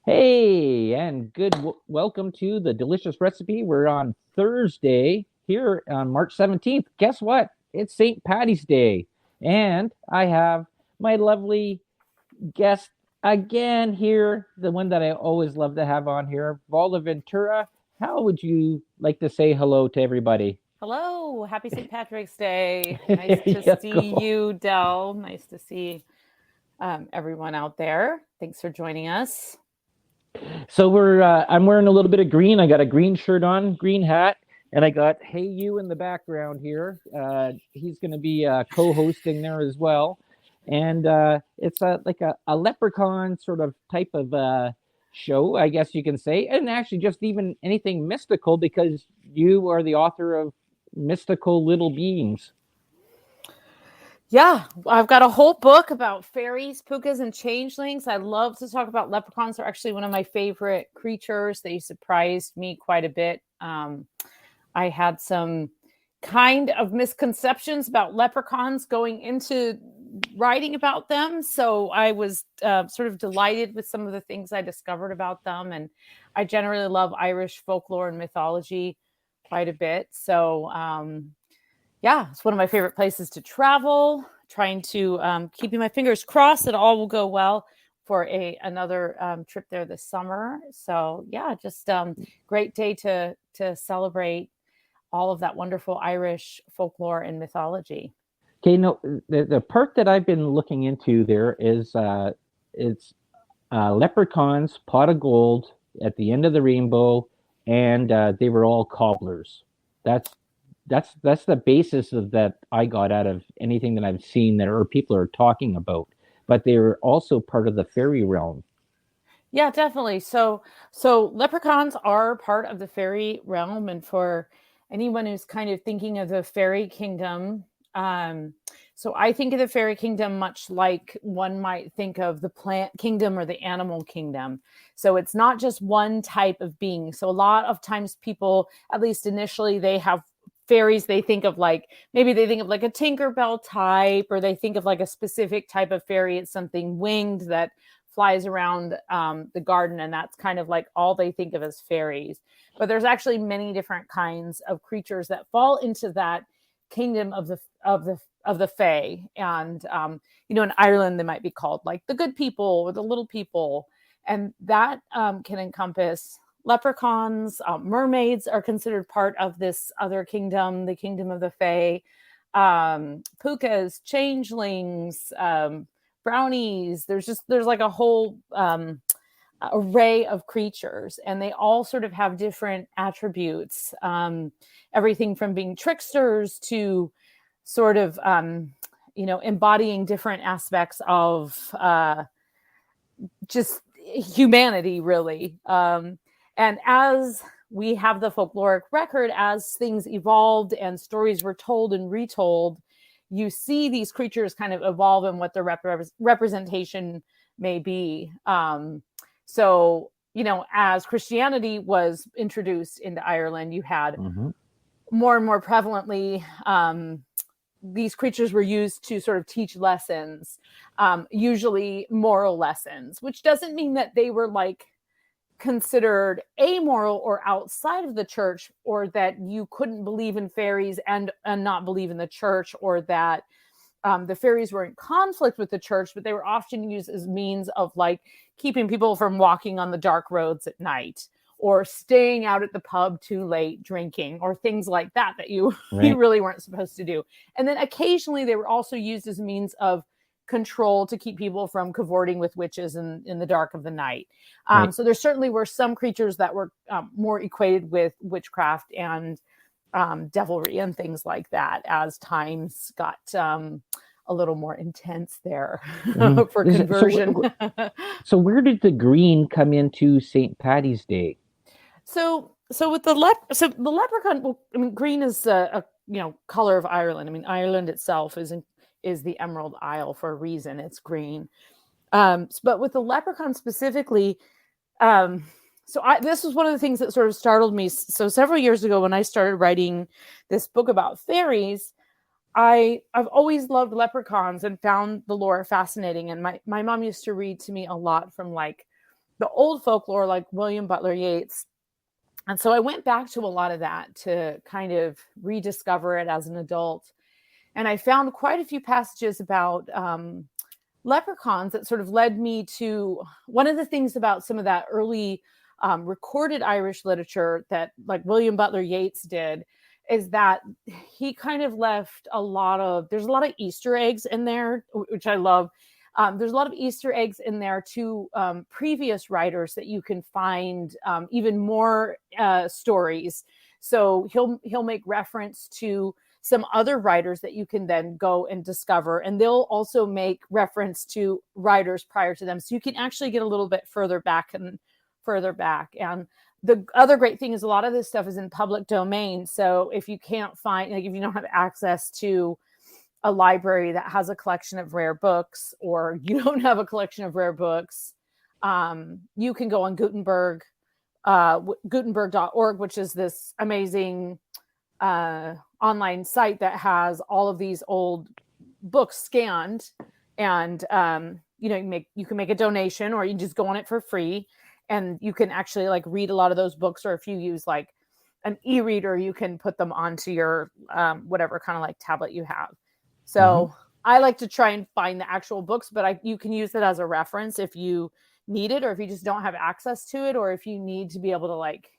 Hey, and welcome to the delicious recipe. We're on Thursday here on March 17th. Guess what? It's St. Paddy's Day. And I have my lovely guest again here, the one that I always love to have on here, Valda Ventura. How would you like to say hello to everybody? Hello, happy St. Patrick's Day. There Nice to you see go. you, Dell. Nice to see everyone out there. Thanks for joining us. So I'm wearing a little bit of green. I got a green shirt on, green hat, and I got Hey You in the background here. He's going to be co-hosting there as well, and it's like a leprechaun sort of type of show, I guess you can say, and actually just even anything mystical because you are the author of Mystical Little Beings. Yeah, I've got a whole book about fairies, pukas, and changelings. I love to talk about leprechauns. They're actually one of my favorite creatures. They surprised me quite a bit. I had some kind of misconceptions about leprechauns going into writing about them. So I was sort of delighted with some of the things I discovered about them. And I generally love Irish folklore and mythology quite a bit. So, yeah, it's one of my favorite places to travel. Trying to keeping my fingers crossed that all will go well for another trip there this summer. So yeah, just great day to celebrate all of that wonderful Irish folklore and mythology. Okay, no, the part that I've been looking into there is it's leprechauns, pot of gold at the end of the rainbow, and they were all cobblers. That's that's the basis of that I got out of anything that I've seen that or people are talking about. But they were also part of the fairy realm. Yeah, definitely. So leprechauns are part of the fairy realm, and for anyone who's kind of thinking of the fairy kingdom, um, so I think of the fairy kingdom much like one might think of the plant kingdom or the animal kingdom. So it's not just one type of being. So a lot of times people, at least initially, they have fairies they think of like maybe they think of like a Tinkerbell type, or they think of like a specific type of fairy. It's something winged that flies around the garden, and that's kind of like all they think of as fairies. But there's actually many different kinds of creatures that fall into that kingdom of the fae. And in Ireland they might be called like the good people or the little people, and that can encompass leprechauns. Mermaids are considered part of this other kingdom, the kingdom of the fae. Pukas, changelings, brownies. There's like a whole array of creatures, and they all sort of have different attributes. Everything from being tricksters to sort of embodying different aspects of just humanity, really. And as we have the folkloric record, as things evolved and stories were told and retold, you see these creatures kind of evolve in what their representation may be. So, as Christianity was introduced into Ireland, you had Mm-hmm. more and more prevalently these creatures were used to sort of teach lessons, usually moral lessons, which doesn't mean that they were like considered amoral or outside of the church, or that you couldn't believe in fairies and not believe in the church, or that the fairies were in conflict with the church, but they were often used as means of like keeping people from walking on the dark roads at night, or staying out at the pub too late drinking, or things like that you you Right. really weren't supposed to do. And then occasionally they were also used as a means of control to keep people from cavorting with witches in the dark of the night. Right. So there certainly were some creatures that were more equated with witchcraft and devilry and things like that as times got a little more intense there Mhm. for So, conversion. so where did the green come into St. Patty's Day? So with so the leprechaun, well, I mean, green is a color of Ireland. I mean, Ireland itself is the Emerald Isle for a reason. It's green. But with the leprechaun specifically, um, this was one of the things that sort of startled me. So several years ago, when I started writing this book about fairies, I've always loved leprechauns and found the lore fascinating. And my mom used to read to me a lot from like the old folklore like William Butler Yeats. And so I went back to a lot of that to kind of rediscover it as an adult. And I found quite a few passages about leprechauns that sort of led me to one of the things about some of that early recorded Irish literature that like William Butler Yeats did is that he kind of left there's a lot of Easter eggs in there, which I love. There's a lot of Easter eggs in there to previous writers that you can find even more stories. So he'll make reference to some other writers that you can then go and discover, and they'll also make reference to writers prior to them. So you can actually get a little bit further back. And the other great thing is a lot of this stuff is in public domain. So if you can't find, like if you don't have access to a library that has a collection of rare books, or you don't have a collection of rare books, you can go on Gutenberg, Gutenberg.org, which is this amazing online site that has all of these old books scanned, and you can make a donation, or you can just go on it for free, and you can actually like read a lot of those books. Or if you use like an e-reader, you can put them onto your whatever kind of like tablet you have. So I like to try and find the actual books, but you can use it as a reference if you need it, or if you just don't have access to it, or if you need to be able to like,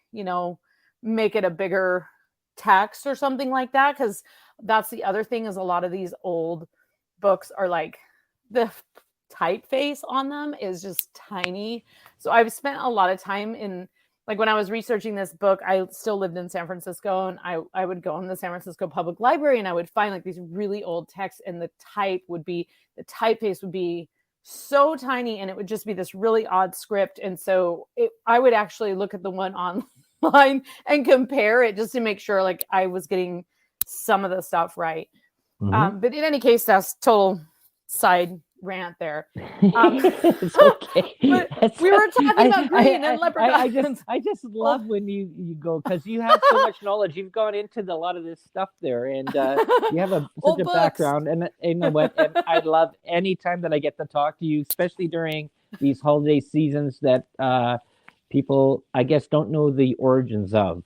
make it a bigger text or something like that. Because that's the other thing, is a lot of these old books are like the typeface on them is just tiny. So I've spent a lot of time in, like when I was researching this book, I still lived in San Francisco, and I would go in the San Francisco Public Library, and I would find like these really old texts, and the typeface would be so tiny, and it would just be this really odd script. And so I would actually look at the one online and compare it just to make sure like I was getting some of the stuff right. But in any case, that's total side rant there. It's okay. But we were talking about green and leprechauns. I just love when you go, because you have so much knowledge. You've gone into a lot of this stuff there, and you have such a background. And you know what? And I love any time that I get to talk to you, especially during these holiday seasons that people, I guess, don't know the origins of.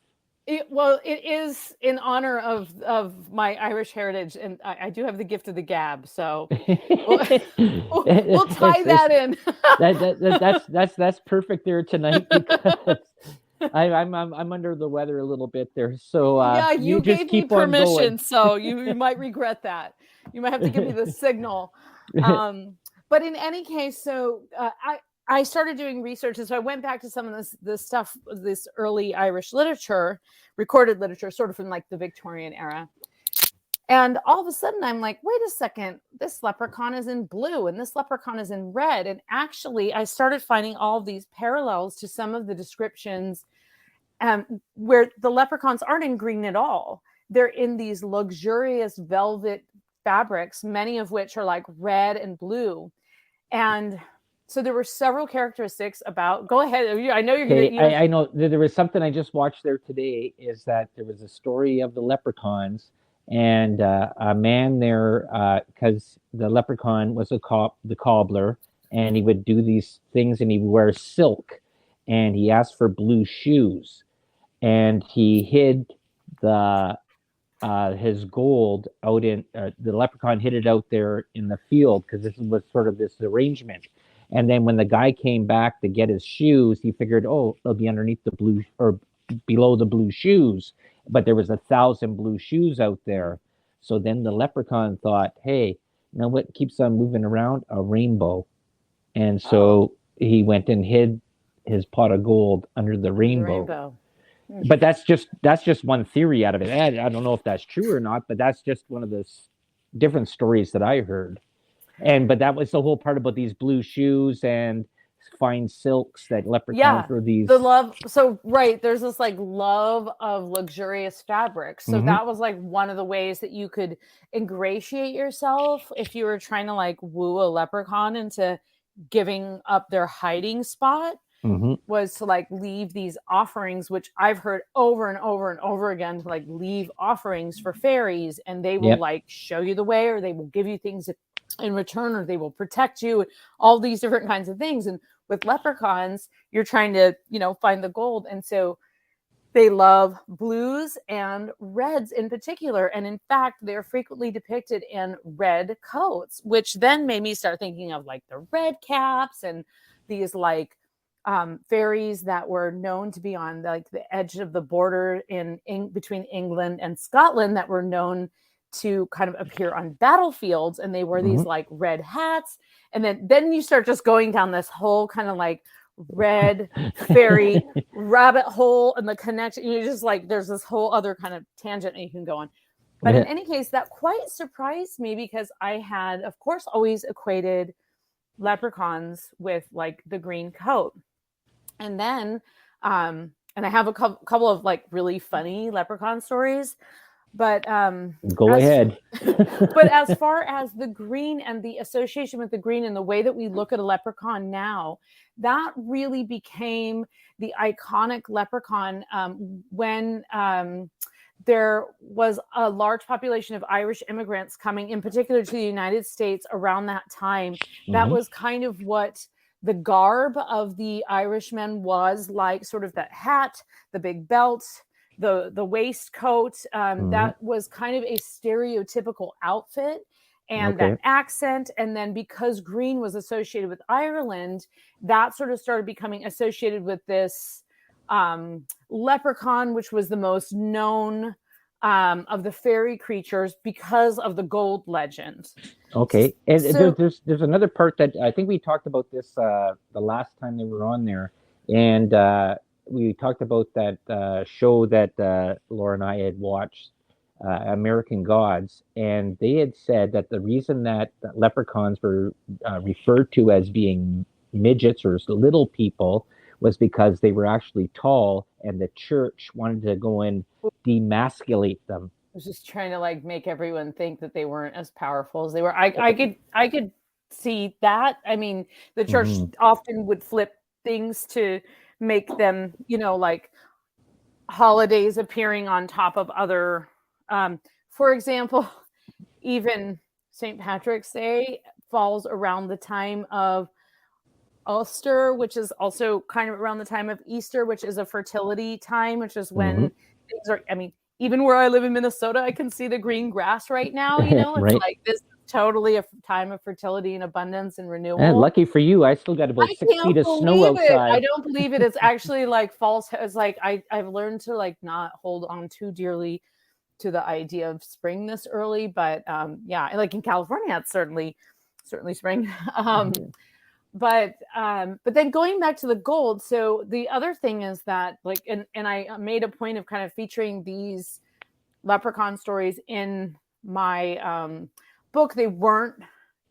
It is in honor of my Irish heritage, and I do have the gift of the gab, so we'll tie that in. That's perfect there tonight, because I'm under the weather a little bit there. So yeah, you just gave keep me permission, on going. so you might regret that. You might have to give me the signal. But in any case, so I started doing research, and so I went back to some of this stuff, this early Irish literature, recorded literature, sort of from like the Victorian era. And all of a sudden, I'm like, wait a second, this leprechaun is in blue, and this leprechaun is in red. And actually, I started finding all of these parallels to some of the descriptions where the leprechauns aren't in green at all. They're in these luxurious velvet fabrics, many of which are like red and blue. And so there were several characteristics about. Go ahead. I know you're going to. I know there was something I just watched there today. Is that there was a story of the leprechauns, and a man there, because the leprechaun was the cobbler, and he would do these things, and he would wear silk, and he asked for blue shoes, and he hid his gold out in the leprechaun hid it out there in the field, because this was sort of this arrangement. And then when the guy came back to get his shoes, he figured, oh, they'll be underneath the blue or below the blue shoes. But there was 1,000 blue shoes out there. So then the leprechaun thought, hey, you know what keeps on moving around? A rainbow. And so he went and hid his pot of gold under the rainbow. But that's just one theory out of it. I don't know if that's true or not, but that's just one of the different stories that I heard. But that was the whole part about these blue shoes and fine silks that leprechauns were these. The love. So, right. There's this like love of luxurious fabrics. So that was like one of the ways that you could ingratiate yourself if you were trying to like woo a leprechaun into giving up their hiding spot, was to like leave these offerings, which I've heard over and over and over again, to like leave offerings for fairies, and they will like show you the way, or they will give you things in return, or they will protect you, all these different kinds of things. And with leprechauns, you're trying to, find the gold. And so they love blues and reds in particular. And in fact, they're frequently depicted in red coats, which then made me start thinking of like the red caps and these like fairies that were known to be on like the edge of the border in between England and Scotland that were known to kind of appear on battlefields. And they wore these like red hats. And then you start just going down this whole kind of like red fairy rabbit hole and the connection. You're just like, there's this whole other kind of tangent that you can go on. But in any case, that quite surprised me because I had, of course, always equated leprechauns with like the green coat. And then, and I have a couple of like really funny leprechaun stories. But go ahead. But as far as the green and the association with the green and the way that we look at a leprechaun now, that really became the iconic leprechaun when there was a large population of Irish immigrants coming in particular to the United States around that time. That was kind of what the garb of the Irishmen was like, sort of that hat, the big belt, the waistcoat, that was kind of a stereotypical outfit and that accent. And then because green was associated with Ireland, that sort of started becoming associated with this leprechaun, which was the most known of the fairy creatures because of the gold legend. Okay. And so, there's another part that I think we talked about this the last time they were on there. And we talked about that show that Laura and I had watched, American Gods, and they had said that the reason that leprechauns were referred to as being midgets or little people was because they were actually tall, and the church wanted to go and demasculate them. I was just trying to like make everyone think that they weren't as powerful as they were. I could see that. I mean, the church often would flip things to make them, like holidays appearing on top of other, for example, even St. Patrick's Day falls around the time of Ulster, which is also kind of around the time of Easter, which is a fertility time, which is when things are, I mean, even where I live in Minnesota, I can see the green grass right now, it's like this totally a time of fertility and abundance and renewal. And lucky for you, I still got about 6 feet of snow outside. I don't believe it. It's actually like false. It's like I've learned to like not hold on too dearly to the idea of spring this early, but yeah, like in California, it's certainly spring. But then going back to the gold, so the other thing is that like, and I made a point of kind of featuring these leprechaun stories in my book. They weren't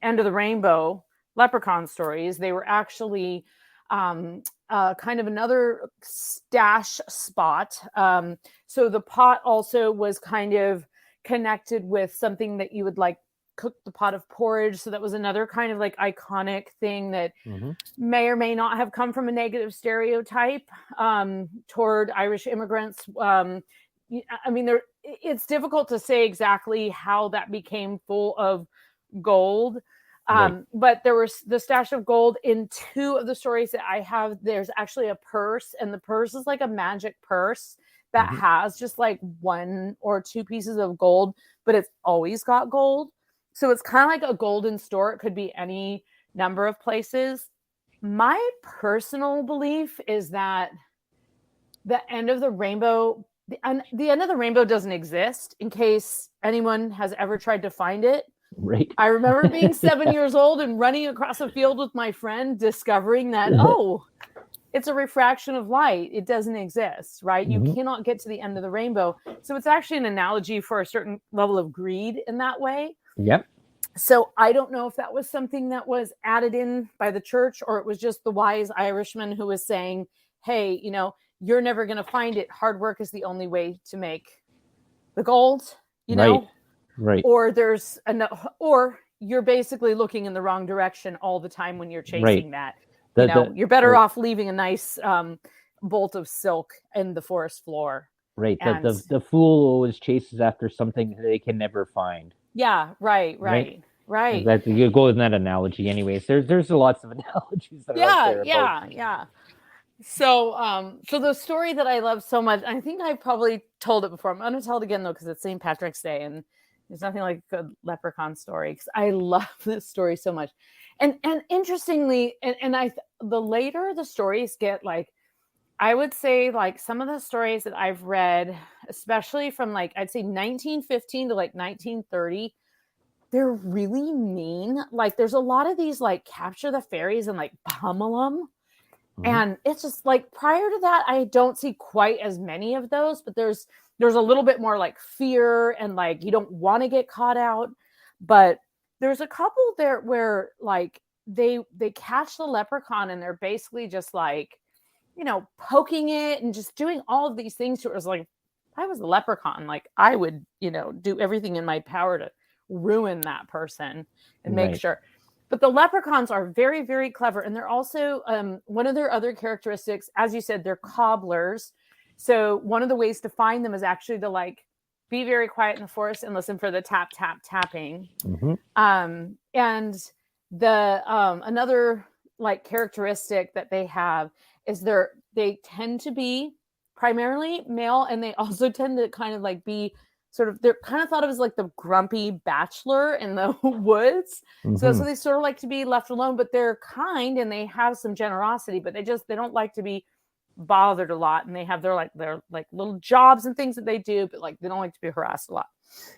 end of the rainbow leprechaun stories. They were actually kind of another stash spot. So the pot also was kind of connected with something that you would like cook the pot of porridge. So that was another kind of like iconic thing that may or may not have come from a negative stereotype toward Irish immigrants. I mean, it's difficult to say exactly how that became full of gold. But there was the stash of gold in two of the stories that I have. There's actually a purse, and the purse is like a magic purse that has just like one or two pieces of gold, but it's always got gold. So it's kind of like a golden store. It could be any number of places. My personal belief is that the end of the rainbow, the end of the rainbow doesn't exist, in case anyone has ever tried to find it. Right. I remember being 7 years old and running across a field with my friend, discovering that, it's a refraction of light. It doesn't exist, right? You cannot get to the end of the rainbow. So it's actually an analogy for a certain level of greed in that way. Yep. So I don't know if that was something that was added in by the church, or it was just the wise Irishman who was saying, hey, you're never going to find it. Hard work is the only way to make the gold, know? Right. Or or you're basically looking in the wrong direction all the time when you're chasing that. You're better off leaving a nice bolt of silk in the forest floor. Right. The fool always chases after something they can never find. Yeah. Right. Right. That you go in that analogy, anyways. There's lots of analogies that are out Yeah, there about. yeah, yeah. So, so the story that I love so much, I think I probably told it before. I'm going to tell it again though, because it's St. Patrick's Day, and there's nothing like a good leprechaun story. Because I love this story so much, and interestingly, the later the stories get, like, I would say, like, some of the stories that I've read, especially from, like, I'd say 1915 to like 1930, they're really mean. Like, there's a lot of these, like, capture the fairies and like pummel them. And it's just like, prior to that, I don't see quite as many of those, but there's a little bit more like fear and like you don't want to get caught out. But there's a couple there where like they catch the leprechaun and they're basically just like, poking it and just doing all of these things to it. It was like, if I was a leprechaun, like I would, do everything in my power to ruin that person and make Right. sure. But the leprechauns are very, very clever. And they're also, one of their other characteristics, as you said, they're cobblers. So one of the ways to find them is actually to like be very quiet in the forest and listen for the tap, tap, tapping. And the another like characteristic that they have is they tend to be primarily male, and they also tend to kind of like be they're kind of thought of as like the grumpy bachelor in the woods. So they sort of like to be left alone, but they're kind and they have some generosity, but they don't like to be bothered a lot. And they have their little jobs and things that they do, but like they don't like to be harassed a lot.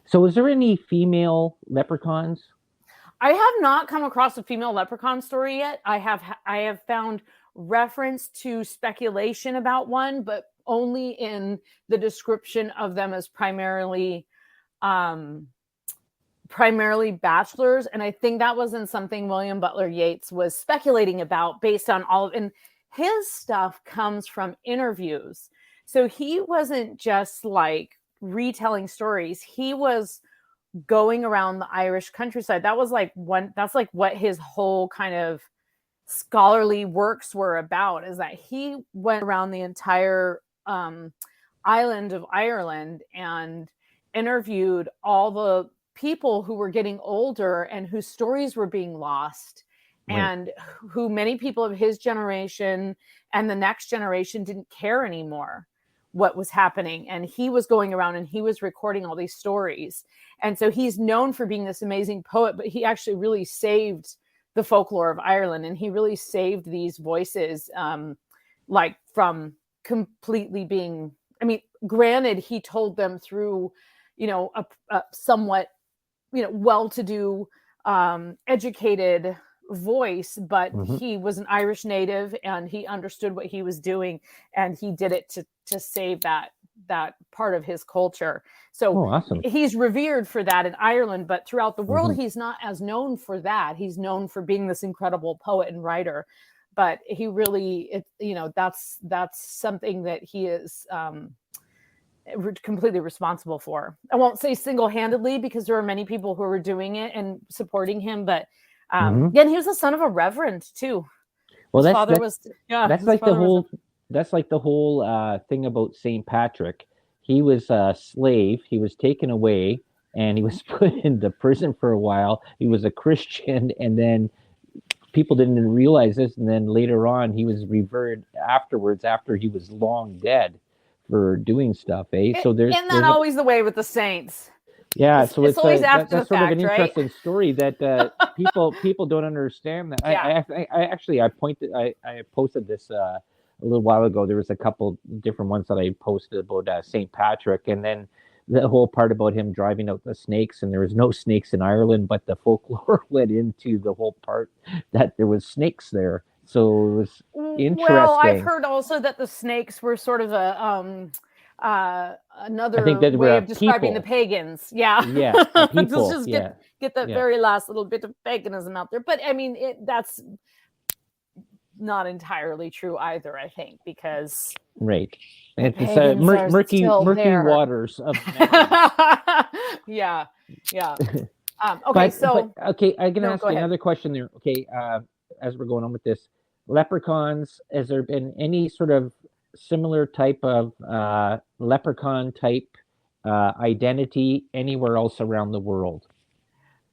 So is there any female leprechauns? I have not come across a female leprechaun story yet. I have found reference to speculation about one, but only in the description of them as primarily bachelors. And I think that wasn't something William Butler Yeats was speculating about based on and his stuff comes from interviews. So he wasn't just like retelling stories. He was going around the Irish countryside. That's like what his whole kind of scholarly works were about, is that he went around the entire island of Ireland and interviewed all the people who were getting older and whose stories were being lost, and who many people of his generation and the next generation didn't care anymore what was happening. And he was going around and he was recording all these stories. And so he's known for being this amazing poet, but he actually really saved the folklore of Ireland, and he really saved these voices, like from completely being, granted, he told them through, a somewhat, well-to-do, educated voice, but he was an Irish native and he understood what he was doing, and he did it to save that part of his culture. So awesome. He's revered for that in Ireland, but throughout the world, he's not as known for that. He's known for being this incredible poet and writer, but he really, that's something that he is completely responsible for. I won't say single-handedly, because there are many people who were doing it and supporting him, but again, he was the son of a reverend too. Well, that's like the whole thing about St. Patrick. He was a slave. He was taken away and he was put into prison for a while. He was a Christian, and then people didn't realize this, and then later on he was revered afterwards, after he was long dead, for doing stuff. So isn't that always the way with the saints? Yeah, so it's always after that's the sort fact, of an interesting story that people don't understand. That I posted this a little while ago. There was a couple different ones that I posted about St. Patrick, and then the whole part about him driving out the snakes, and there was no snakes in Ireland, but the folklore led into the whole part that there was snakes there. So it was interesting. Well, I've heard also that the snakes were sort of another way of describing the pagans. Yeah. People. Let's just get that very last little bit of paganism out there. But that's not entirely true either, I think, because it's murky waters of yeah. Okay, I'm gonna ask you another question there. Okay, as we're going on with this, leprechauns, has there been any sort of similar type of leprechaun type identity anywhere else around the world?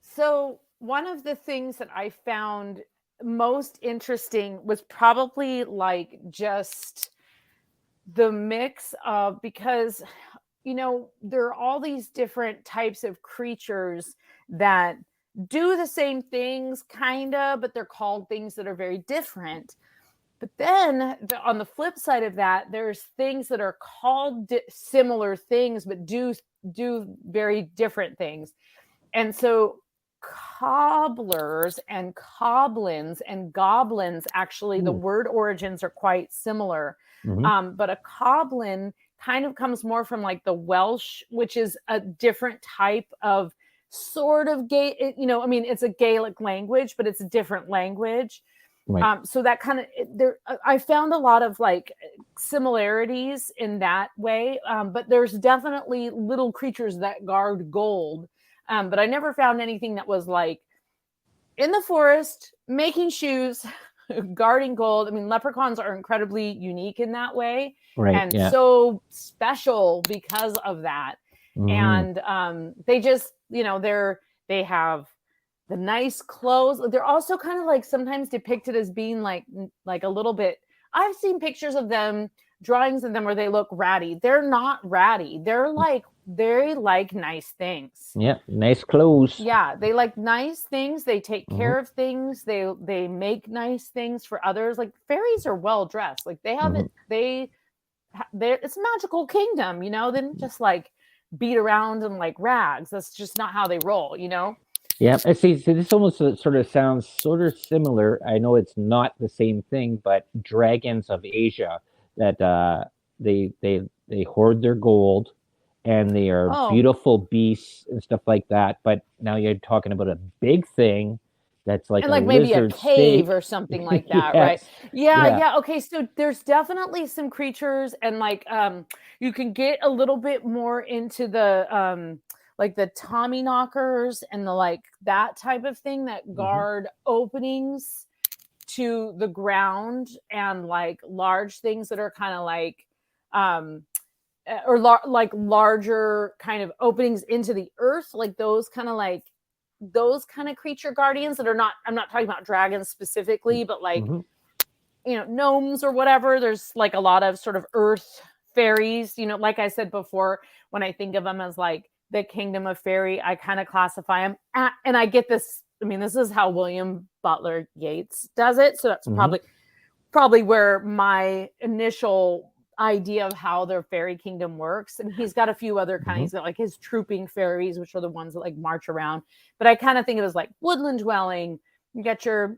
So one of the things that I found most interesting was probably like just the mix of, because there are all these different types of creatures that do the same things kind of, but they're called things that are very different. But then on the flip side of that, there's things that are called similar things but do very different things. And so cobblers and coblins and goblins, actually the word origins are quite similar. But a coblin kind of comes more from like the Welsh, which is a different type of sort of gay, I mean, it's a Gaelic language, but it's a different language. Right. So that kind of there, I found a lot of like similarities in that way. But there's definitely little creatures that guard gold. But I never found anything that was like in the forest making shoes, guarding gold. I mean, leprechauns are incredibly unique in that way, Right. and Yeah. so special because of that. And they just, they have the nice clothes. They're also kind of like sometimes depicted as being like a little bit. I've seen pictures of them, drawings of them where they look ratty. They're not ratty. They're like nice things. Yeah. Nice clothes. Yeah, they like nice things. They take care of things. They make nice things for others. Like fairies are well dressed. Like they have it. It's a magical kingdom. They don't just like beat around in like rags. That's just not how they roll. Yeah, I see. So this almost sort of sounds sort of similar. I know it's not the same thing, but dragons of Asia that they hoard their gold, and they are beautiful beasts and stuff like that. But now you're talking about a big thing that's like and a like maybe a lizard cave snake. or something like that, right? Yes. Yeah. Okay, so there's definitely some creatures, and like you can get a little bit more into the like the Tommy knockers and the like that type of thing that guard openings to the ground, and like large things that are kind of like like larger kind of openings into the earth, like those kind of creature guardians that are not, I'm not talking about dragons specifically, but like gnomes or whatever. There's like a lot of sort of earth fairies, like I said before, when I think of them as like the kingdom of fairy, I kind of classify them and I get this, I mean, this is how William Butler Yeats does it, so that's probably where my initial idea of how their fairy kingdom works. And he's got a few other kinds. He's got like his trooping fairies, which are the ones that like march around, but I kind of think of it as like woodland dwelling. You got your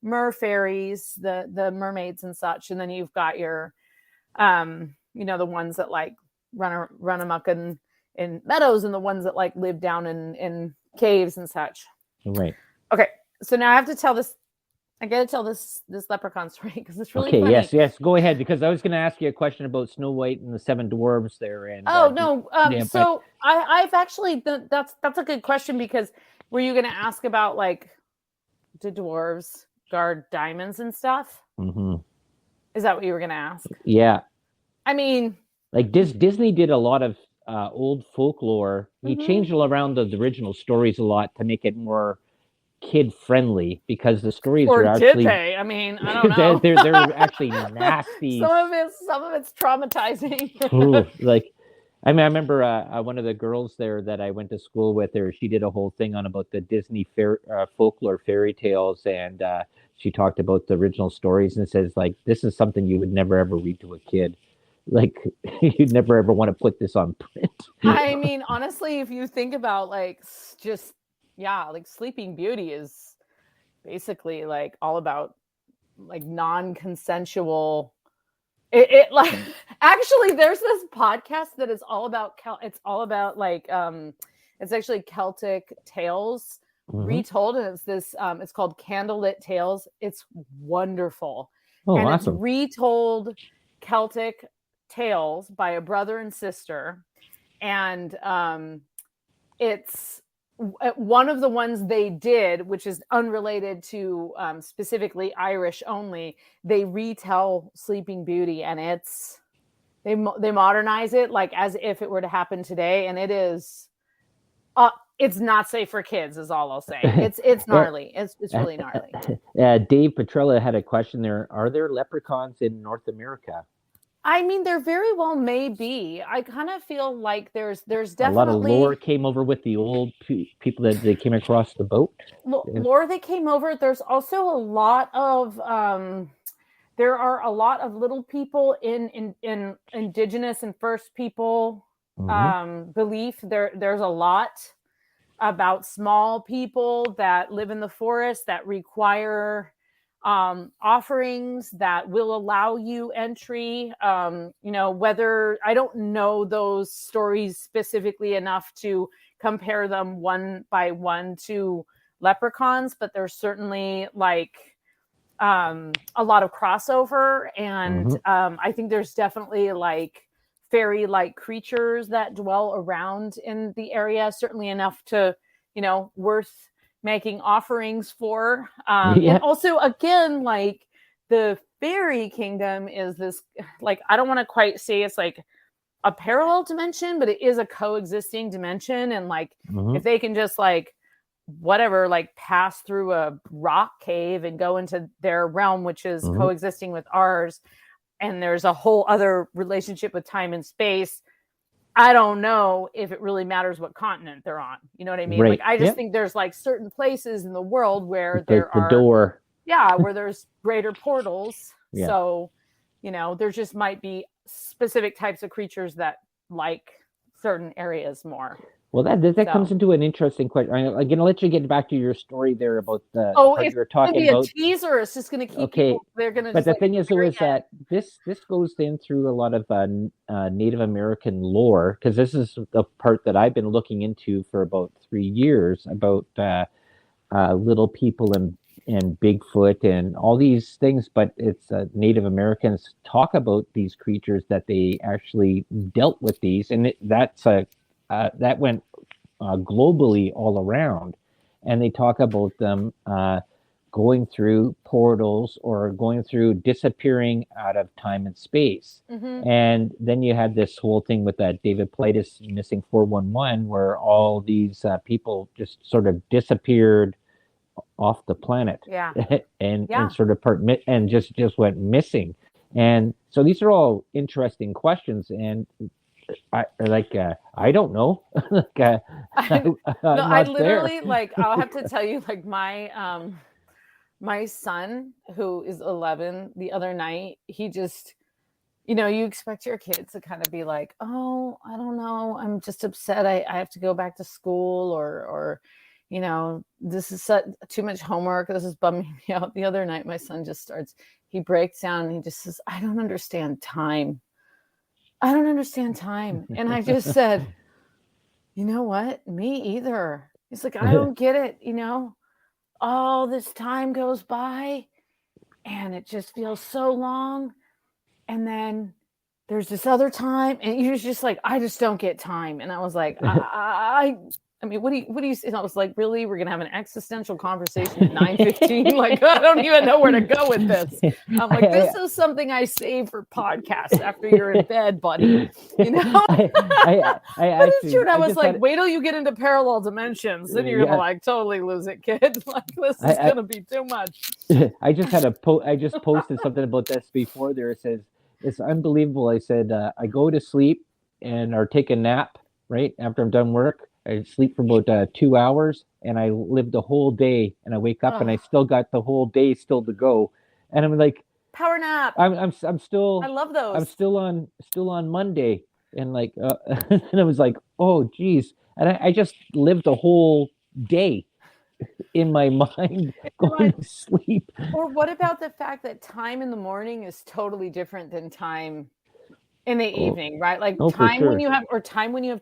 mer fairies, the mermaids and such, and then you've got your the ones that like run amok in meadows, and the ones that like live down in caves and such. Right. Okay, so now I have to tell this. I got to tell this leprechaun story because it's really funny. Yes. Go ahead, because I was going to ask you a question about Snow White and the Seven Dwarves there. And so I've actually that's a good question, because were you going to ask about like do dwarves guard diamonds and stuff? Is that what you were going to ask? Yeah. I mean, like Disney did a lot of old folklore. He changed around the original stories a lot to make it more kid friendly, because the stories or are actually, did they? I mean, I don't know. they're actually nasty. Some of it's traumatizing. Ooh, like, I mean, I remember one of the girls there that I went to school with her. She did a whole thing on about the Disney folklore fairy tales, and she talked about the original stories, and says like, this is something you would never ever read to a kid. Like, you'd never ever want to put this on print. I mean, honestly, if you think about like just like Sleeping Beauty is basically like all about like non-consensual. It like actually there's this podcast that is all about it's all about like it's actually Celtic tales retold, and it's this it's called Candlelit Tales. It's wonderful. And awesome. It's retold Celtic tales by a brother and sister, and it's one of the ones they did, which is unrelated to specifically Irish only. They retell Sleeping Beauty, and they modernize it like as if it were to happen today, and it is It's not safe for kids is all I'll say. It's gnarly. It's really gnarly. Dave Petrella had a question there. Are there leprechauns in North America? I mean, there very well may be. I kind of feel like there's definitely a lot of lore came over with the old people that they came across the boat. Lore that came over. There's also a lot of there are a lot of little people in indigenous and first people belief. There's a lot about small people that live in the forest that require offerings that will allow you entry. Whether I don't know those stories specifically enough to compare them one by one to leprechauns, but there's certainly like a lot of crossover, and I think there's definitely like fairy-like creatures that dwell around in the area, certainly enough to, worth making offerings for. And also, again, like the fairy kingdom is this, like, I don't want to quite say it's like a parallel dimension, but it is a coexisting dimension. And like, if they can just like, whatever, like pass through a rock cave and go into their realm, which is coexisting with ours, and there's a whole other relationship with time and space, I don't know if it really matters what continent they're on. You know what I mean? Right. Like, I just think there's like certain places in the world where there are the door. Yeah, where there's greater portals. Yeah. So, there just might be specific types of creatures that like certain areas more. Well, that comes into an interesting question. I'm going to let you get back to your story there about the part you were talking about. It's going to be a teaser. It's just going to keep people, they're going to. But the thing is that this goes in through a lot of Native American lore, because this is the part that I've been looking into for about 3 years about little people and Bigfoot and all these things. But it's Native Americans talk about these creatures that they actually dealt with these, and that went globally all around, and they talk about them going through portals or going through disappearing out of time and space. And then you had this whole thing with that David Plaitis missing 411, where all these people just sort of disappeared off the planet, and sort of and just went missing. And so these are all interesting questions, and I don't know. I literally like, I'll have to tell you, like my son, who is 11, the other night, he just, you expect your kids to kind of be like, oh, I don't know, I'm just upset I have to go back to school, or this is too much homework, this is bumming me out. The other night, my son just he breaks down and he just says, I don't understand time. And I just said, you know what? Me either. He's like, I don't get it. All this time goes by and it just feels so long. And then there's this other time, and you're just like, I just don't get time. And I was like, I mean, what do you say? And I was like, really? We're going to have an existential conversation at 9:15? Like, I don't even know where to go with this. I'm like, this is something I save for podcasts after you're in bed, buddy. But it's true. And I was like, wait till you get into parallel dimensions. Then you're going to like totally lose it, kid. Like, this is going to be too much. I just had I just posted something about this before there. It says, it's unbelievable. I said, I go to sleep or take a nap right after I'm done work. I sleep for about 2 hours, and I live the whole day, and I wake up and I still got the whole day still to go. And I'm like, power nap. I'm still, I love those. I'm still on Monday. And like, and I was like, oh geez. And I just lived the whole day in my mind going to sleep. Or what about the fact that time in the morning is totally different than time in the evening, right? Like time when you have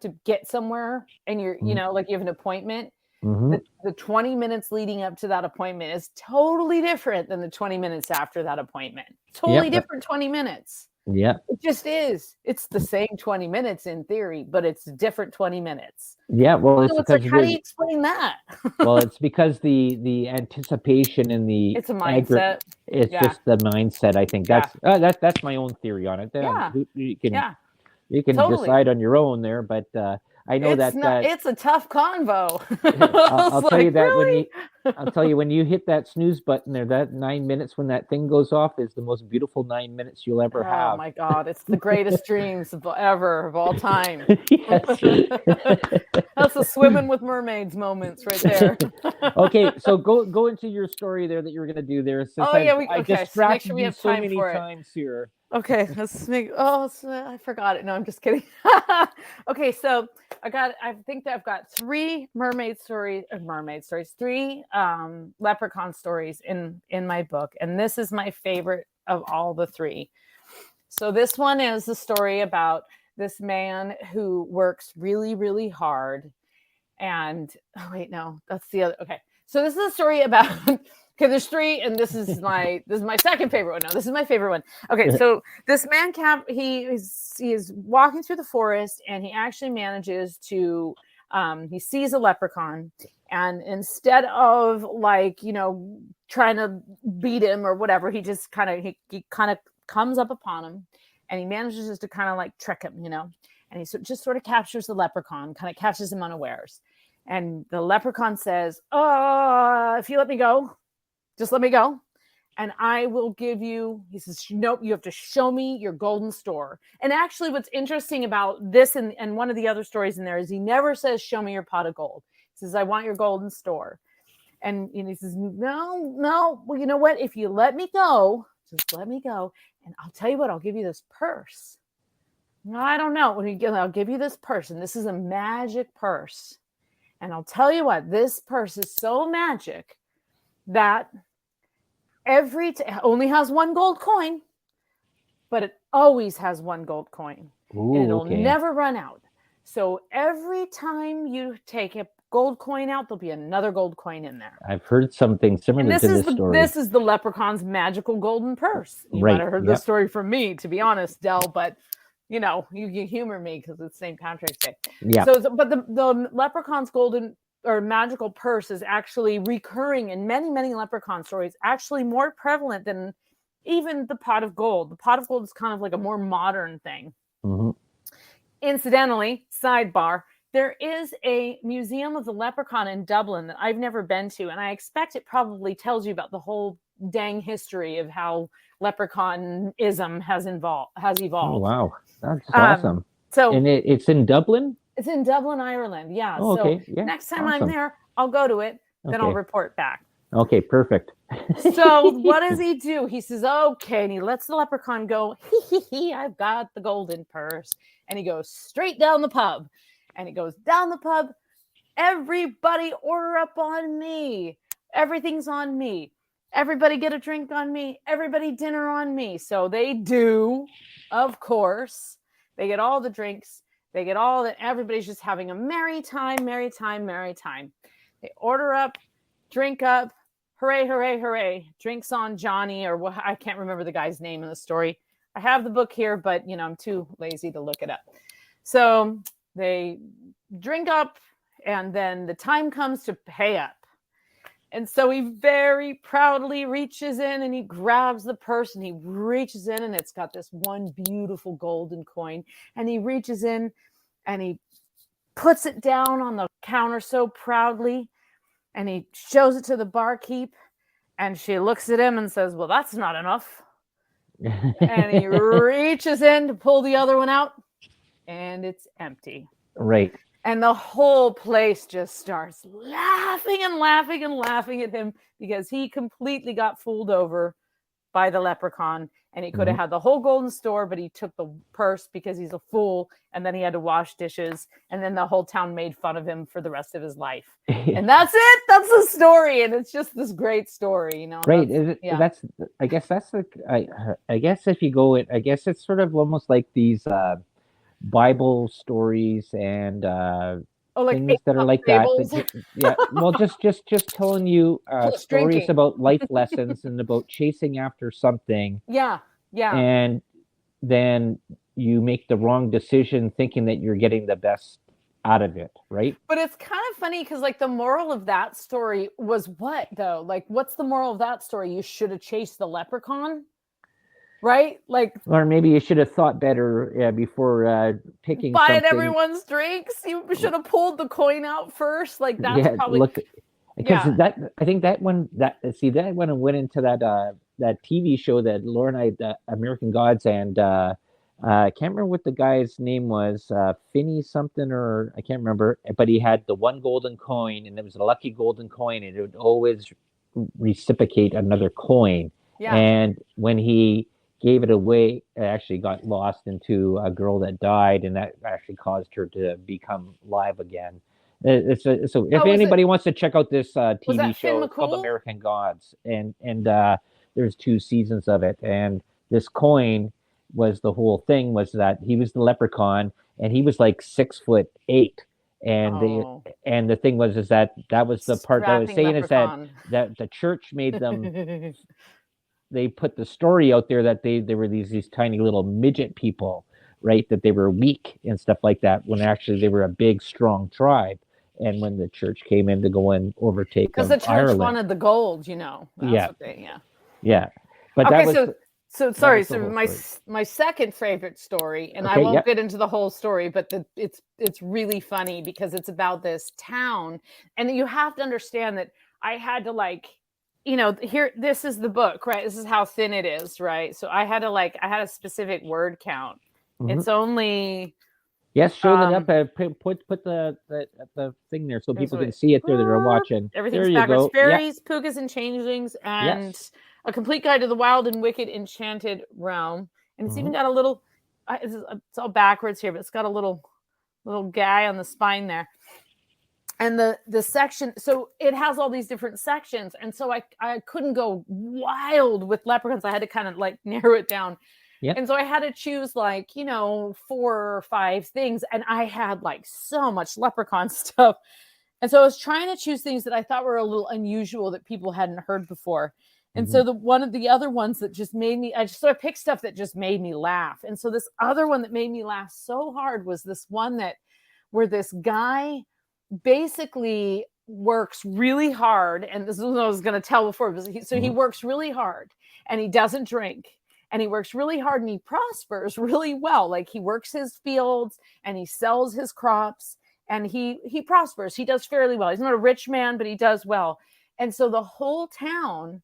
to get somewhere and you're, like you have an appointment, the 20 minutes leading up to that appointment is totally different than the 20 minutes after that appointment. Totally different 20 minutes. Yeah. It just is. It's the same 20 minutes in theory, but it's different 20 minutes. Yeah. Well, it's like, how do you explain that? Well, it's because the anticipation and it's a mindset. It's just the mindset. I think that's my own theory on it. You can totally decide on your own there, but I know It's that not. It's a tough convo. I'll tell you that really? I'll tell you when you hit that snooze button there, that 9 minutes when that thing goes off is the most beautiful 9 minutes you'll ever Oh have. my God! It's the greatest dreams of all time. Yes. That's the swimming with mermaids moments right there. Okay, so go into your story there that you were going to do there, since Oh yeah, I okay. So make distracted sure we you have so time many for it. times here. Okay, let's make. I forgot it. No, I'm just kidding. Okay, so I think that I've got three three leprechaun stories in my book, and this is my favorite of all the three. So this one is the story about this man who works really, really hard. And oh wait, no, that's the other. Okay, so this is a story about. Okay, there's three, and this is my second favorite one. No, this is my favorite one. Okay, so this man he is walking through the forest, and he actually manages to he sees a leprechaun, and instead of trying to beat him or whatever, he just kind of he kind of comes up upon him, and he manages to kind of like trick him, and he just sort of captures the leprechaun, kind of catches him unawares. And the leprechaun says, "Oh, if you let me go, just let me go, and I will give you," he says, "nope, you have to show me your golden store." And actually, what's interesting about this and one of the other stories in there is he never says, "Show me your pot of gold." He says, "I want your golden store." And he says, "No, well, you know what? If you let me go, just let me go, and I'll tell you what, I'll give you this purse." "No, I don't know. I'll give you this purse, and this is a magic purse. And I'll tell you what, this purse is so magic that only has one gold coin, but it always has one gold coin. Ooh, and it'll okay. never run out. So every time you take a gold coin out, there'll be another gold coin in there." I've heard something similar to this story. This is the leprechaun's magical golden purse. You Right, might have heard this story from me, to be honest, Del, but you humor me because it's St. Patrick's Day. Yeah. But the leprechaun's golden or magical purse is actually recurring in many, many leprechaun stories, actually more prevalent than even the pot of gold. The pot of gold is kind of like a more modern thing. Mm-hmm. Incidentally, sidebar, there is a museum of the leprechaun in Dublin that I've never been to, and I expect it probably tells you about the whole dang history of how leprechaunism has evolved. Oh, wow. That's awesome. So and it's in Dublin? It's in Dublin, Ireland. Yeah. Oh, okay. So Yeah, next time awesome. I'm there, I'll go to it. Then I'll Okay. report back. Okay, perfect. So what does he do? He says, "Okay," and he lets the leprechaun go. I've got the golden purse. And he goes straight down the pub. And he goes down the pub. "Everybody order up on me. Everything's on me. Everybody get a drink on me. Everybody dinner on me." So they do, of course. They get all the drinks. They get all that. Everybody's just having a merry time, merry time, merry time. They order up, drink up. Hooray, hooray, hooray. Drinks on Johnny, or what? I can't remember the guy's name in the story. I have the book here, but I'm too lazy to look it up. So they drink up, and then the time comes to pay up. And so he very proudly reaches in and he grabs the purse and he reaches in, and it's got this one beautiful golden coin. And he reaches in and he puts it down on the counter so proudly, and he shows it to the barkeep, and she looks at him and says, "Well, that's not enough." And he reaches in to pull the other one out, and it's empty. Right. And the whole place just starts laughing and laughing and laughing at him because he completely got fooled over by the leprechaun. And he could have had the whole golden store, but he took the purse because he's a fool. And then he had to wash dishes. And then the whole town made fun of him for the rest of his life. And that's it. That's the story. And it's just this great story, Right. That's, I guess that's I guess if you go it, I guess it's sort of almost like these Bible stories and like things that are like fables. that. Yeah. Well, just telling you Plus stories drinking. about life lessons and about chasing after something. Yeah. And then you make the wrong decision thinking that you're getting the best out of it, right? But it's kind of funny because the moral of that story was what, though? What's the moral of that story? You should have chased the leprechaun? right? Like Or maybe you should have thought better before picking buying something. everyone's drinks. You should have pulled the coin out first. Like that's Yeah, probably look, because yeah. that I think that one that see that one went into that TV show that Laura and I, American Gods, and I can't remember what the guy's name was, Finney something, or I can't remember, but he had the one golden coin, and it was a lucky golden coin, and it would always reciprocate another coin. Yeah. And when he gave it away, it actually got lost into a girl that died, and that actually caused her to become live again. So if Oh, anybody wants to check out this was TV that Finn show, it's called McCool? American Gods, and there's 2 seasons of it. And this coin was the whole thing, was that he was the leprechaun, and he was like 6'8", and Oh, the thing was is that was the part that I was strapping saying, is that leprechaun. the church made them, they put the story out there that they were these tiny little midget people, right? That they were weak and stuff like that, when actually they were a big, strong tribe. And when the church came in to go and overtake Because the of church Ireland, wanted the gold, you know. That's yeah, what they, yeah. yeah. But Okay, that was so that sorry. was the So whole my story. my second favorite story, and I Okay, won't yep. get into the whole story, but it's really funny because it's about this town, and you have to understand that I had to like, you know, here this is the book, right? This is how thin it is, right? So I had to like I had a specific word count. Mm-hmm. It's only Yes, show that up. Put the thing there so people can see it there that are watching. There everything's you backwards. go. Yeah. Fairies, pugas, and changelings, and Yes. a complete guide to the wild and wicked enchanted realm. And it's Mm-hmm. even got a little. It's all backwards here, but it's got a little guy on the spine there. And the section, so it has all these different sections, and so I couldn't go wild with leprechauns. I had to kind of like narrow it down. Yeah. And so I had to choose like, you know, 4 or 5 things. And I had like so much leprechaun stuff. And so I was trying to choose things that I thought were a little unusual that people hadn't heard before. And Mm-hmm. so one of the other ones that just made me, I just sort of picked stuff that just made me laugh. And so this other one that made me laugh so hard was this one that where this guy basically works really hard. And this is what I was going to tell before. He works really hard and he doesn't drink. And he works really hard and he prospers really well. Like he works his fields and he sells his crops and he prospers. He does fairly well. He's not a rich man, but he does well. And so the whole town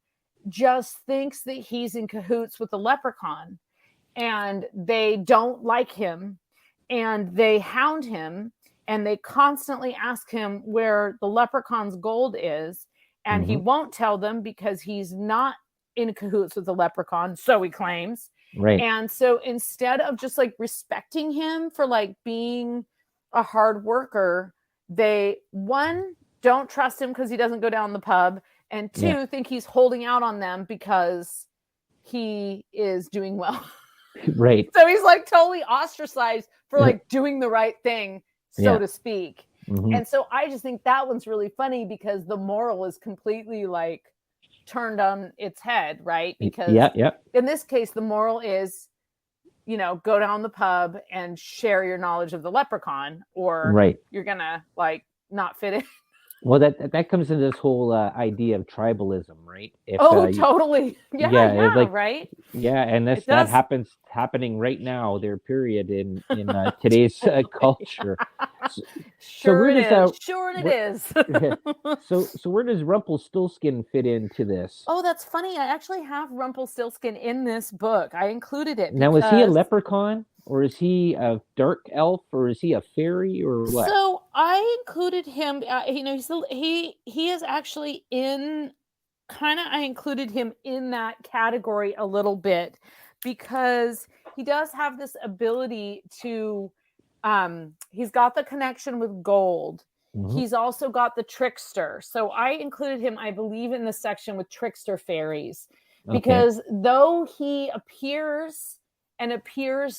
just thinks that he's in cahoots with the leprechaun and they don't like him and they hound him and they constantly ask him where the leprechaun's gold is. And he won't tell them because he's not in cahoots with the leprechaun, so he claims. Right. And so instead of just like respecting him for like being a hard worker, they one don't trust him because he doesn't go down the pub, and 2 think he's holding out on them because he is doing well. Right. So he's like totally ostracized for like doing the right thing, so to speak. Mm-hmm. And so I just think that one's really funny because the moral is completely like turned on its head, right? Because in this case, the moral is, you know, go down the pub and share your knowledge of the leprechaun, or you're gonna like not fit in. Well, that comes into this whole idea of tribalism, right? If, totally. Yeah, like, right? Yeah, and that happening right now, their period in today's culture. Sure it is. So where does Rumpelstiltskin fit into this? Oh, that's funny. I actually have Rumpelstiltskin in this book. I included it. Now, is he a leprechaun, or is he a dark elf, or is he a fairy, or what? So I included him. You know, he is actually in kind of. I included him in that category a little bit because he does have this ability to. He's got the connection with gold. Mm-hmm. He's also got the trickster. So I included him, I believe, in the section with trickster fairies, because though he appears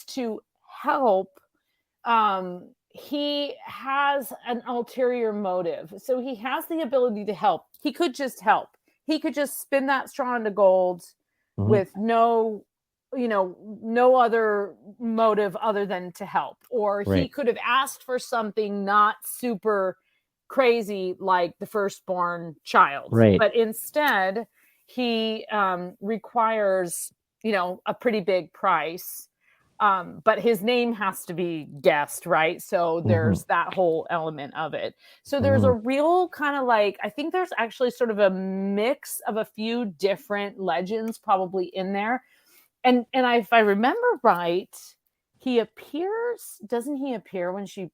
to help, he has an ulterior motive. So he has the ability to help. He could just help. He could just spin that straw into gold with no other motive other than to help. Or he could have asked for something not super crazy like the firstborn child. But instead, he requires a pretty big price. But his name has to be guessed, right? So there's that whole element of it. So there's a real kind of like, I think there's actually sort of a mix of a few different legends probably in there. And if I remember right, doesn't he appear when she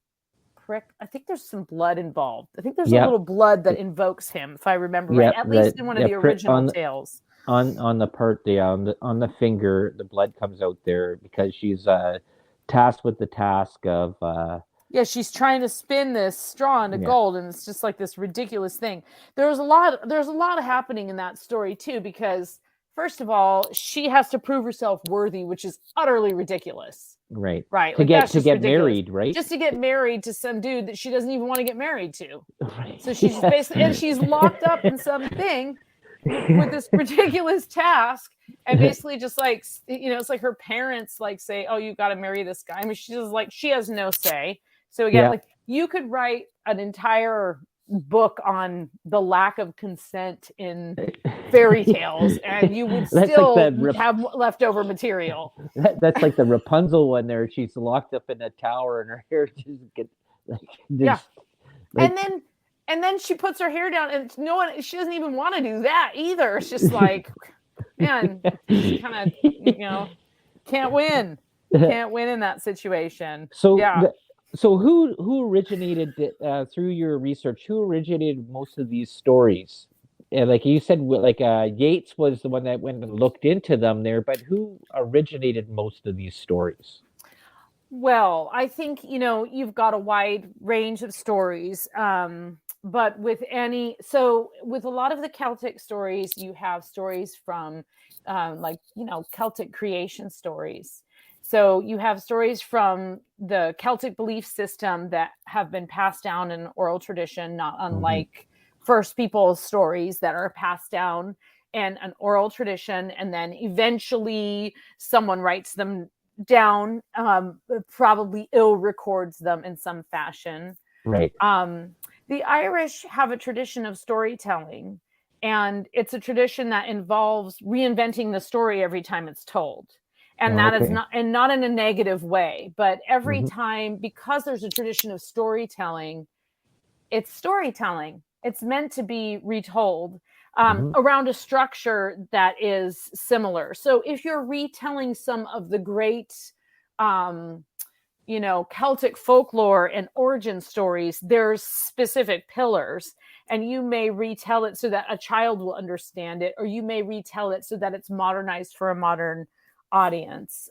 I think there's some blood involved. I think there's a little blood that invokes him, if I remember right, at least in one of the original tales. On the part, on the finger, the blood comes out there because she's tasked with the task of she's trying to spin this straw into gold, and it's just like this ridiculous thing. There's a lot happening in that story too, because first of all, she has to prove herself worthy, which is utterly ridiculous. Right. To get married, right? Just to get married to some dude that she doesn't even want to get married to. Right. So she's basically, and she's locked up in something with this ridiculous task, and basically just like, it's like her parents like say, oh, you got to marry this guy. I mean, she's just like, she has no say. So again, like you could write an entire book on the lack of consent in fairy tales, and you would still have leftover material. That's like the Rapunzel one there. She's locked up in a tower, and her hair just gets and then she puts her hair down, and she doesn't even want to do that either. It's just like, man, kind of can't win in that situation. So who originated through your research? Who originated most of these stories? And like you said, like Yeats was the one that went and looked into them there. But who originated most of these stories? Well, I think you've got a wide range of stories, but with a lot of the Celtic stories, you have stories from Celtic creation stories. So you have stories from the Celtic belief system that have been passed down in oral tradition, not unlike First Peoples stories that are passed down in an oral tradition. And then eventually someone writes them down, probably ill records them in some fashion. Right. The Irish have a tradition of storytelling, and it's a tradition that involves reinventing the story every time it's told. And that is not in a negative way, but every time, because there's a tradition of storytelling, it's storytelling. It's meant to be retold around a structure that is similar. So if you're retelling some of the great, Celtic folklore and origin stories, there's specific pillars, and you may retell it so that a child will understand it, or you may retell it so that it's modernized for a modern audience.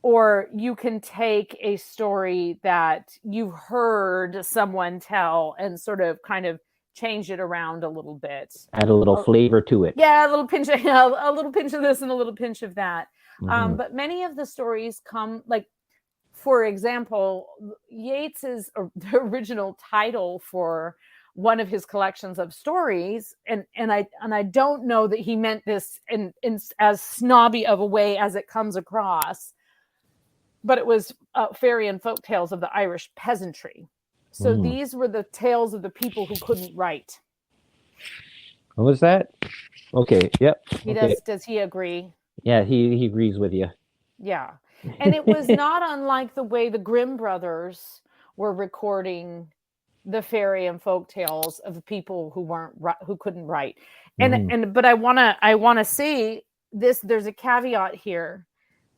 Or you can take a story that you've heard someone tell and sort of kind of change it around a little bit, add a little flavor to it. A little pinch of this and a little pinch of that. But many of the stories come, like, for example, Yeats's the original title for one of his collections of stories, and I don't know that he meant this in as snobby of a way as it comes across, but it was fairy and folk tales of the Irish peasantry. So these were the tales of the people who couldn't write. What was that? Okay, yep. Does he agree? Yeah, he agrees with you. Yeah. And it was not unlike the way the Grimm brothers were recording the fairy and folk tales of the people who couldn't write. But I want to say this, there's a caveat here.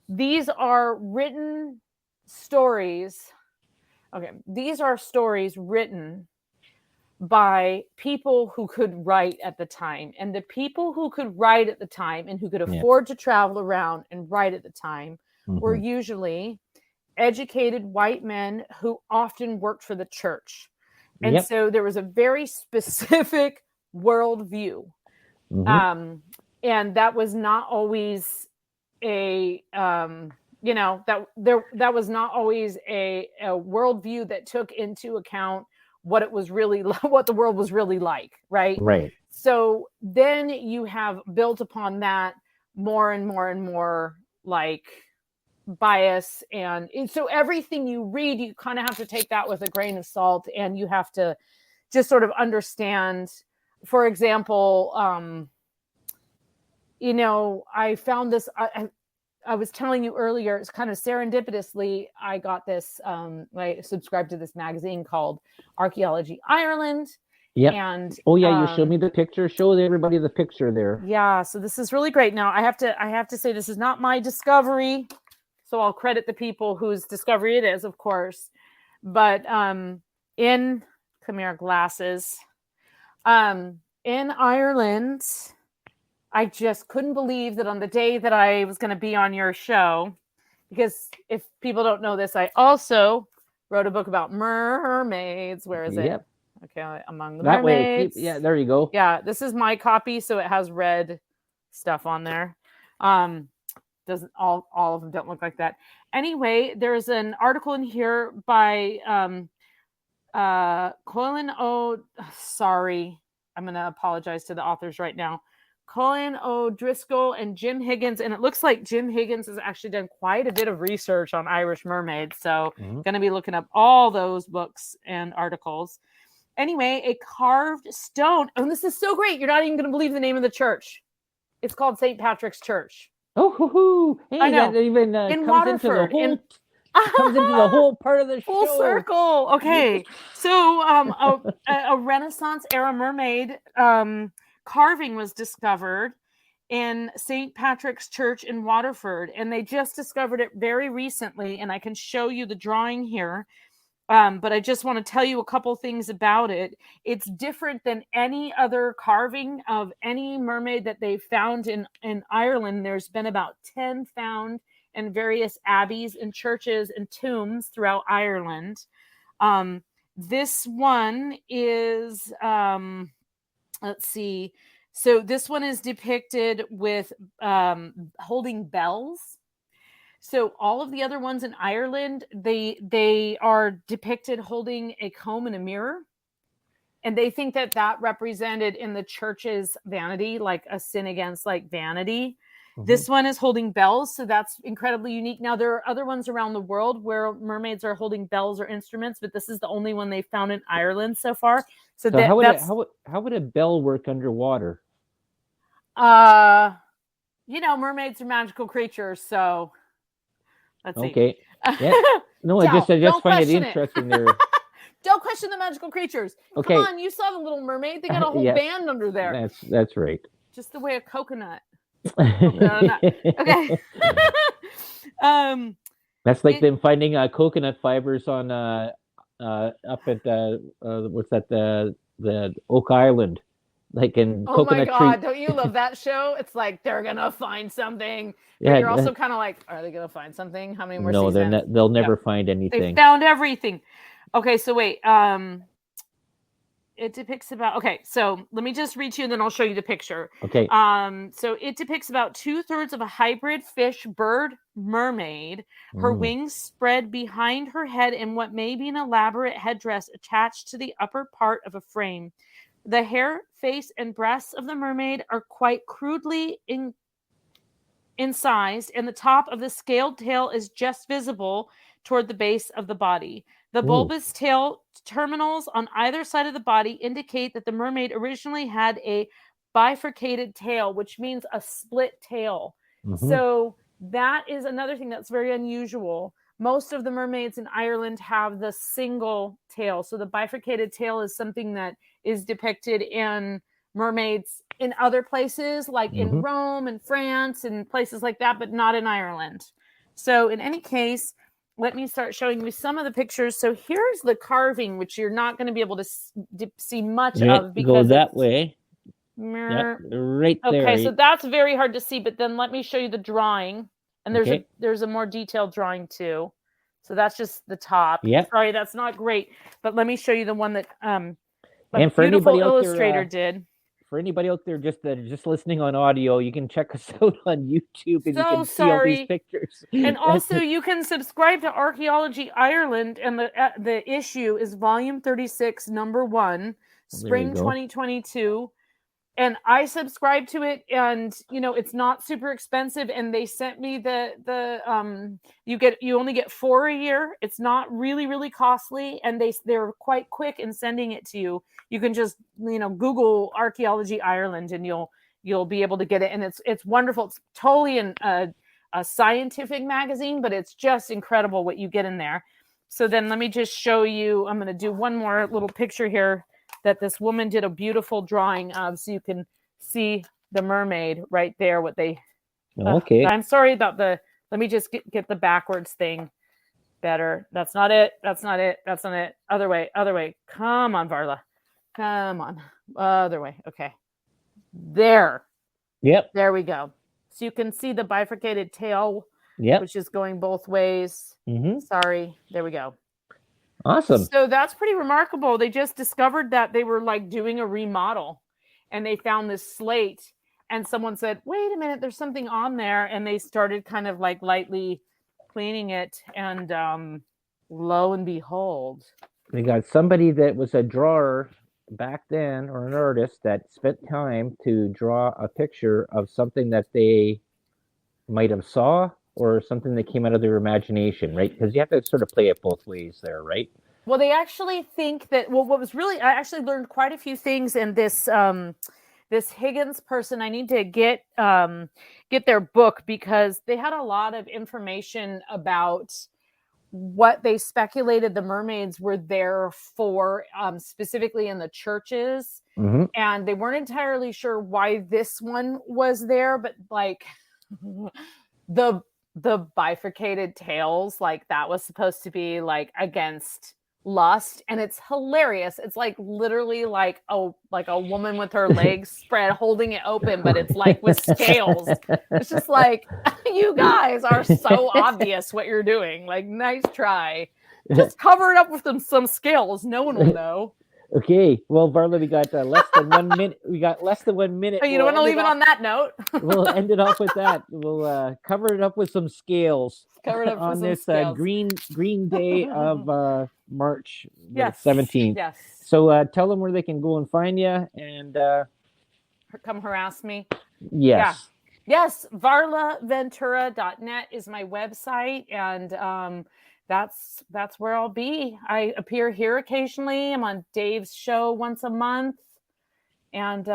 These are written stories. Okay, these are stories written by people who could write at the time. And the people who could write at the time and who could afford to travel around and write at the time were usually educated white men who often worked for the church. And so there was a very specific worldview. And that was not always that was not always a worldview that took into account what the world was really like, right? Right. So then you have built upon that more and more and more like bias, and so everything you read, you kind of have to take that with a grain of salt, and you have to just sort of understand. For example, I found this. I was telling you earlier, it's kind of serendipitously, I got this, I subscribed to this magazine called Archaeology Ireland. Yep. And Oh yeah, you showed me the picture. Show everybody the picture there. yeah, so this is really great. Now I have to say this is not my discovery. So I'll credit the people whose discovery it is, of course. But in come here, glasses. In Ireland, I just couldn't believe that on the day that I was going to be on your show, because if people don't know this, I also wrote a book about mermaids. Where is it? Yep. Okay, Among the That Mermaids. way, yeah, there you go. Yeah, this is my copy, so it has red stuff on there. Doesn't all of them don't look like that. Anyway, there's an article in here by Colin O. Sorry, I'm going to apologize to the authors right now. Colin O'Driscoll and Jim Higgins, and it looks like Jim Higgins has actually done quite a bit of research on Irish mermaids, so going to be looking up all those books and articles. Anyway, a carved stone, and this is so great, you're not even going to believe the name of the church. It's called St. Patrick's Church. Oh, hoo-hoo. Hey, I know. That even in comes Waterford, into comes into the whole part of the show. Full circle. Okay, so a Renaissance era mermaid carving was discovered in St. Patrick's Church in Waterford, and they just discovered it very recently, and I can show you the drawing here. But I just want to tell you a couple things about it. It's different than any other carving of any mermaid that they've found in Ireland. There's been about 10 found in various abbeys and churches and tombs throughout Ireland. This one is, let's see. So this one is depicted with holding bells. So all of the other ones in Ireland, they are depicted holding a comb and a mirror. And they think that represented in the church's vanity, like a sin against like vanity. Mm-hmm. This one is holding bells. So that's incredibly unique. Now, there are other ones around the world where mermaids are holding bells or instruments, but this is the only one they found in Ireland so far. So how would a bell work underwater? Mermaids are magical creatures. So let's see. Okay. Yeah. No, I just find it interesting there. Don't question the magical creatures. Okay. Come on, you saw the Little Mermaid. They got a whole band under there. That's right. Just the way a coconut. Okay. That's like them finding coconut fibers on up at what's that the Oak Island, like in Coconut Tree. Oh my God! Don't you love that show? It's like they're gonna find something. But you're also kind of like, are they gonna find something? How many more seasons? No, they'll never find anything. They found everything. Okay, so wait. It depicts about, okay, so let me just read to you and then I'll show you the picture. Okay. So it depicts about 2/3 of a hybrid fish bird mermaid. Her wings spread behind her head in what may be an elaborate headdress attached to the upper part of a frame. The hair, face, and breasts of the mermaid are quite crudely incised, and the top of the scaled tail is just visible toward the base of the body. The bulbous tail terminals on either side of the body indicate that the mermaid originally had a bifurcated tail, which means a split tail. Mm-hmm. So that is another thing that's very unusual. Most of the mermaids in Ireland have the single tail. So the bifurcated tail is something that is depicted in mermaids in other places, like in Rome and France and places like that, but not in Ireland. So in any case, let me start showing you some of the pictures. So here's the carving, which you're not going to be able to see much of because go that way. Yep, right there. Okay, so that's very hard to see. But then let me show you the drawing, and there's a more detailed drawing too. So that's just the top. Yeah. Sorry, that's not great. But let me show you the one that and for beautiful illustrator did. For anybody out there just listening on audio, you can check us out on YouTube and you can see all these pictures. And also you can subscribe to Archaeology Ireland, and the issue is volume 36, number 1, spring 2022. And I subscribed to it, and it's not super expensive. And they sent me you only get 4 a year. It's not really, really costly, and they're quite quick in sending it to you. You can just Google Archaeology Ireland, and you'll you'll be able to get it. And it's wonderful. It's totally a scientific magazine, but it's just incredible what you get in there. So then let me just show you. I'm going to do one more little picture here that this woman did a beautiful drawing of, so you can see the mermaid right there. What they Okay. I'm sorry about the. Let me just get the backwards thing better. That's not it. That's not it. That's not it. Other way. Other way. Come on, Varla. Come on. Other way. Okay. There. Yep. There we go. So you can see the bifurcated tail, Yep. which is going both ways. Mm-hmm. Sorry. There we go. Awesome. So that's pretty remarkable. They just discovered that they were like doing a remodel, and they found this slate, and someone said, wait a minute, there's something on there. And they started kind of like lightly cleaning it. And lo and behold, We got somebody that was a drawer back then, or an artist that spent time to draw a picture of something that they might have saw, or something that came out of their imagination, right? Because you have to sort of play it both ways there, right? well, they actually think that, well, what was really, I actually learned quite a few things in this, this Higgins person. I need to get their book, because they had a lot of information about what they speculated the mermaids were there for, specifically in the churches. Mm-hmm. And they weren't entirely sure why this one was there, but like the bifurcated tails, like that was supposed to be like against lust. And it's hilarious. It's like literally like a woman with her legs spread holding it open, but it's like with scales. It's just like, you guys are so obvious what you're doing. Like, nice try. Just cover it up with some scales. No one will know. Okay, well, Varla, we got less than 1 minute. We got less than 1 minute. Oh, you don't want to leave it on that note? We'll end it off with that. We'll cover it up with some scales. Cover it up on with this some scales. green day of March Yes. 17th. Yes. So tell them where they can go and find you, and come harass me. yes. Yeah. Yes, varlaventura.net is my website, and that's where I'll be. I appear here occasionally. I'm on Dave's show once a month, and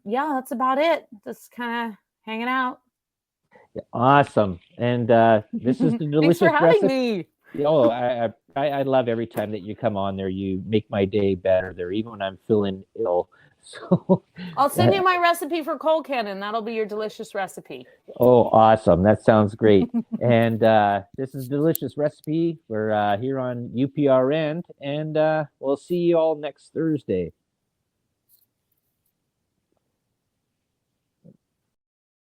yeah, that's about it. Just kind of hanging out. Awesome. And this is the delicious Thanks for having recipe. me. Oh, I love every time that you come on there. You make my day better there, even when I'm feeling ill. So I'll send you my recipe for cold cannon. That'll be your delicious recipe. Oh, awesome. That sounds great. And this is Delicious Recipe. We're here on UPRN, and we'll see you all next Thursday.